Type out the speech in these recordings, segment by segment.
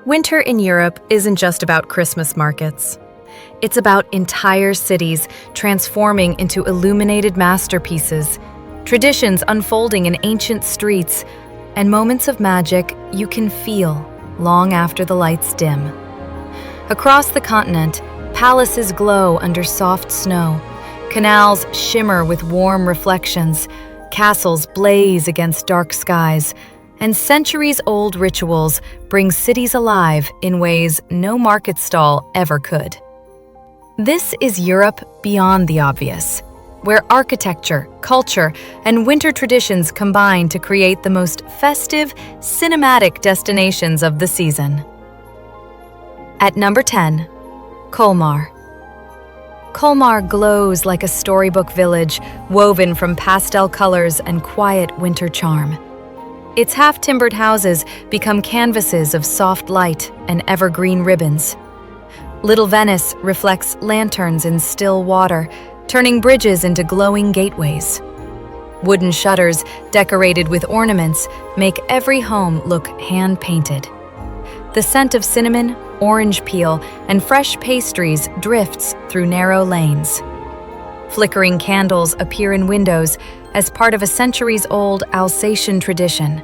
Winter in Europe isn't just about Christmas markets. It's about entire cities transforming into illuminated masterpieces, traditions unfolding in ancient streets, and moments of magic you can feel long after the lights dim. Across the continent, palaces glow under soft snow, canals shimmer with warm reflections, castles blaze against dark skies, and centuries-old rituals bring cities alive in ways no market stall ever could. This is Europe beyond the obvious, where architecture, culture, and winter traditions combine to create the most festive, cinematic destinations of the season. At number 10, Colmar. Colmar glows like a storybook village woven from pastel colors and quiet winter charm. Its half-timbered houses become canvases of soft light and evergreen ribbons. Little Venice reflects lanterns in still water, turning bridges into glowing gateways. Wooden shutters decorated with ornaments make every home look hand-painted. The scent of cinnamon, orange peel, and fresh pastries drifts through narrow lanes. Flickering candles appear in windows as part of a centuries-old Alsatian tradition.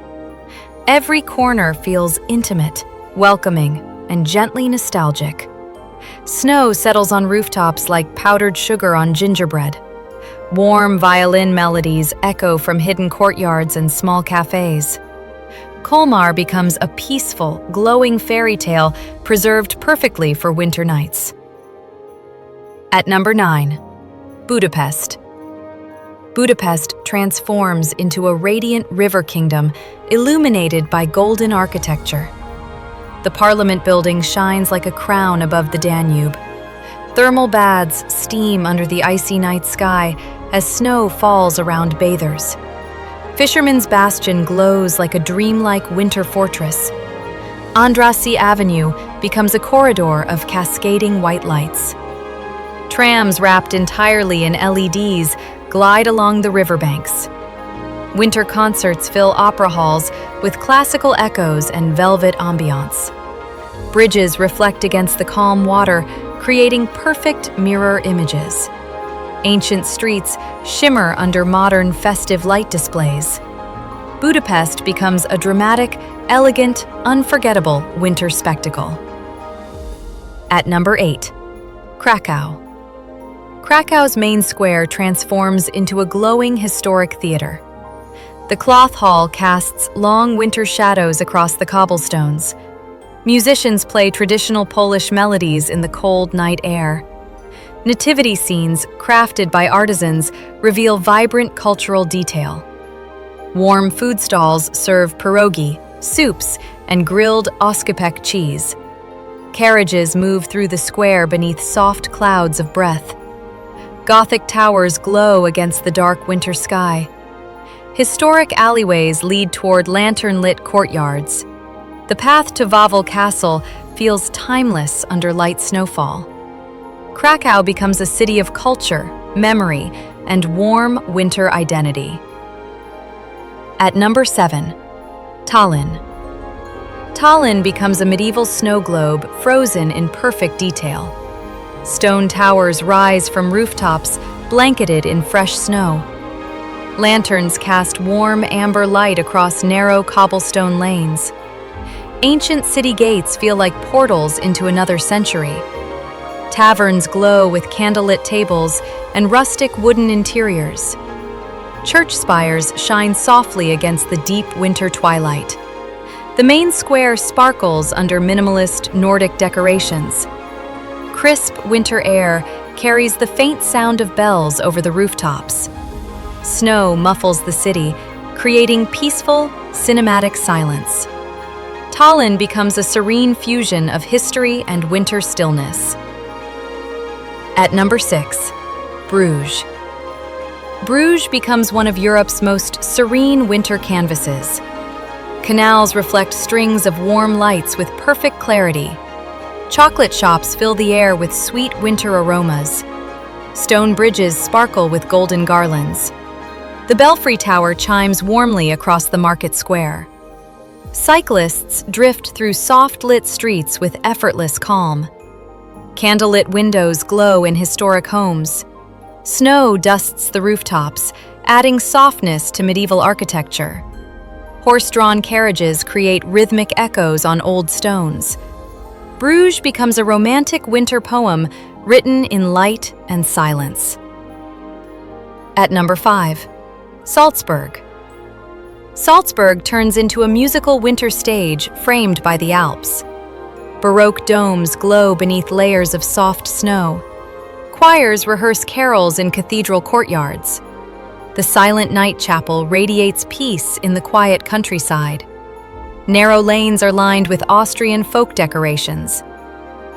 Every corner feels intimate, welcoming, and gently nostalgic. Snow settles on rooftops like powdered sugar on gingerbread. Warm violin melodies echo from hidden courtyards and small cafés. Colmar becomes a peaceful, glowing fairy tale preserved perfectly for winter nights. At number 9, Budapest. Budapest transforms into a radiant river kingdom illuminated by golden architecture. The Parliament building shines like a crown above the Danube. Thermal baths steam under the icy night sky as snow falls around bathers. Fisherman's Bastion glows like a dreamlike winter fortress. Andrassy Avenue becomes a corridor of cascading white lights. Trams wrapped entirely in LEDs glide along the riverbanks. Winter concerts fill opera halls with classical echoes and velvet ambiance. Bridges reflect against the calm water, creating perfect mirror images. Ancient streets shimmer under modern festive light displays. Budapest becomes a dramatic, elegant, unforgettable winter spectacle. At number 8, Krakow. Krakow's main square transforms into a glowing historic theater. The cloth hall casts long winter shadows across the cobblestones. Musicians play traditional Polish melodies in the cold night air. Nativity scenes, crafted by artisans, reveal vibrant cultural detail. Warm food stalls serve pierogi, soups, and grilled oskopek cheese. Carriages move through the square beneath soft clouds of breath. Gothic towers glow against the dark winter sky. Historic alleyways lead toward lantern-lit courtyards. The path to Wawel Castle feels timeless under light snowfall. Krakow becomes a city of culture, memory, and warm winter identity. At number 7, Tallinn. Tallinn becomes a medieval snow globe frozen in perfect detail. Stone towers rise from rooftops, blanketed in fresh snow. Lanterns cast warm amber light across narrow cobblestone lanes. Ancient city gates feel like portals into another century. Taverns glow with candlelit tables and rustic wooden interiors. Church spires shine softly against the deep winter twilight. The main square sparkles under minimalist Nordic decorations. Crisp winter air carries the faint sound of bells over the rooftops. Snow muffles the city, creating peaceful, cinematic silence. Tallinn becomes a serene fusion of history and winter stillness. At number 6, Bruges. Bruges becomes one of Europe's most serene winter canvases. Canals reflect strings of warm lights with perfect clarity. Chocolate shops fill the air with sweet winter aromas. Stone bridges sparkle with golden garlands. The Belfry Tower chimes warmly across the market square. Cyclists drift through soft-lit streets with effortless calm. Candlelit windows glow in historic homes. Snow dusts the rooftops, adding softness to medieval architecture. Horse-drawn carriages create rhythmic echoes on old stones. Bruges becomes a romantic winter poem written in light and silence. At number 5, Salzburg. Salzburg turns into a musical winter stage framed by the Alps. Baroque domes glow beneath layers of soft snow. Choirs rehearse carols in cathedral courtyards. The silent night chapel radiates peace in the quiet countryside. Narrow lanes are lined with Austrian folk decorations.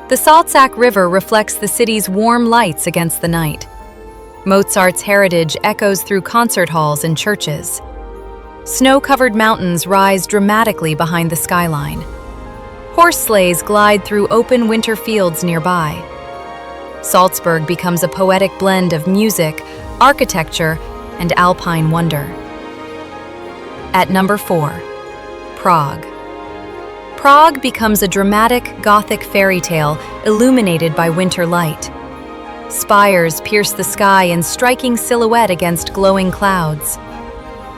The Salzach River reflects the city's warm lights against the night. Mozart's heritage echoes through concert halls and churches. Snow-covered mountains rise dramatically behind the skyline. Horse sleighs glide through open winter fields nearby. Salzburg becomes a poetic blend of music, architecture, and alpine wonder. At number 4, Prague. Prague becomes a dramatic Gothic fairy tale illuminated by winter light. Spires pierce the sky in striking silhouette against glowing clouds.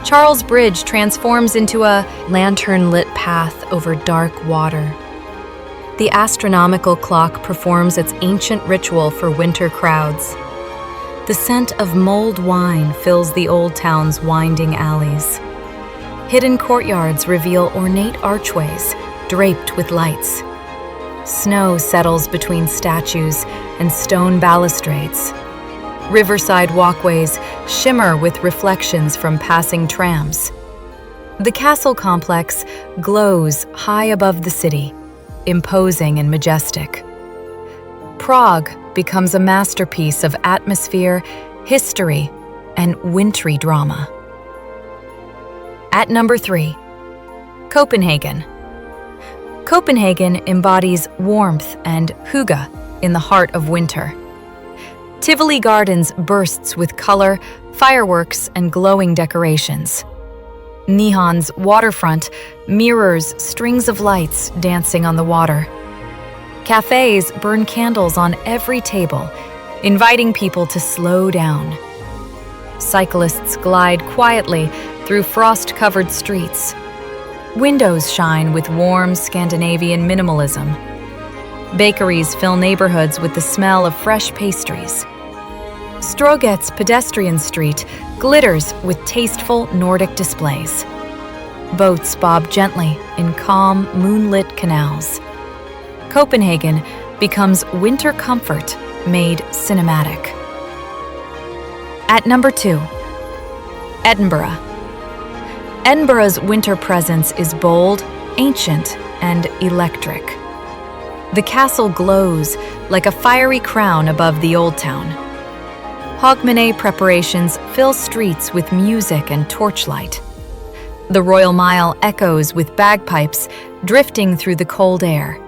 Charles Bridge transforms into a lantern-lit path over dark water. The astronomical clock performs its ancient ritual for winter crowds. The scent of mulled wine fills the old town's winding alleys. Hidden courtyards reveal ornate archways draped with lights. Snow settles between statues and stone balustrades. Riverside walkways shimmer with reflections from passing trams. The castle complex glows high above the city, imposing and majestic. Prague becomes a masterpiece of atmosphere, history, and wintry drama. At number 3, Copenhagen. Copenhagen embodies warmth and hygge in the heart of winter. Tivoli Gardens bursts with color, fireworks, and glowing decorations. Nihon's waterfront mirrors strings of lights dancing on the water. Cafés burn candles on every table, inviting people to slow down. Cyclists glide quietly through frost-covered streets. Windows shine with warm Scandinavian minimalism. Bakeries fill neighborhoods with the smell of fresh pastries. Stroget's pedestrian street glitters with tasteful Nordic displays. Boats bob gently in calm, moonlit canals. Copenhagen becomes winter comfort made cinematic. At number 2, Edinburgh. Edinburgh's winter presence is bold, ancient, and electric. The castle glows like a fiery crown above the old town. Hogmanay preparations fill streets with music and torchlight. The Royal Mile echoes with bagpipes drifting through the cold air.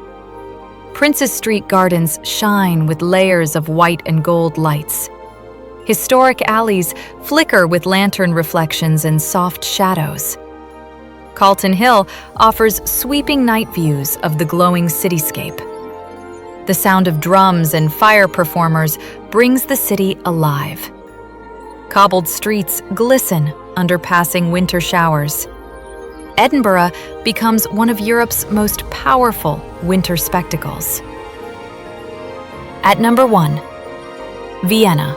Princes Street gardens shine with layers of white and gold lights. Historic alleys flicker with lantern reflections and soft shadows. Calton Hill offers sweeping night views of the glowing cityscape. The sound of drums and fire performers brings the city alive. Cobbled streets glisten under passing winter showers. Edinburgh becomes one of Europe's most powerful winter spectacles. At number 1, Vienna.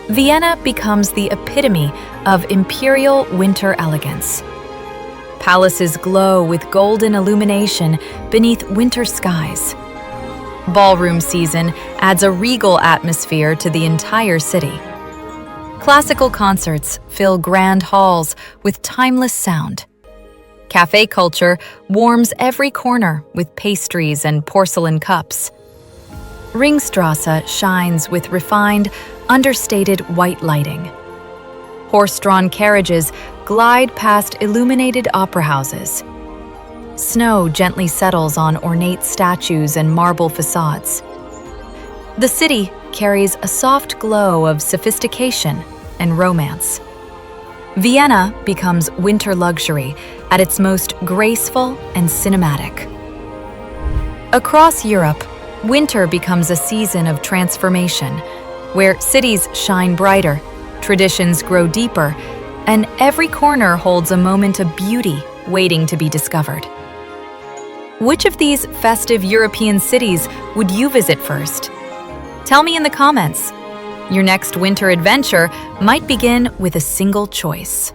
Vienna becomes the epitome of imperial winter elegance. Palaces glow with golden illumination beneath winter skies. Ballroom season adds a regal atmosphere to the entire city. Classical concerts fill grand halls with timeless sound. Café culture warms every corner with pastries and porcelain cups. Ringstrasse shines with refined, understated white lighting. Horse-drawn carriages glide past illuminated opera houses. Snow gently settles on ornate statues and marble facades. The city carries a soft glow of sophistication and romance. Vienna becomes winter luxury at its most graceful and cinematic. Across Europe, winter becomes a season of transformation, where cities shine brighter, traditions grow deeper, and every corner holds a moment of beauty waiting to be discovered. Which of these festive European cities would you visit first? Tell me in the comments. Your next winter adventure might begin with a single choice.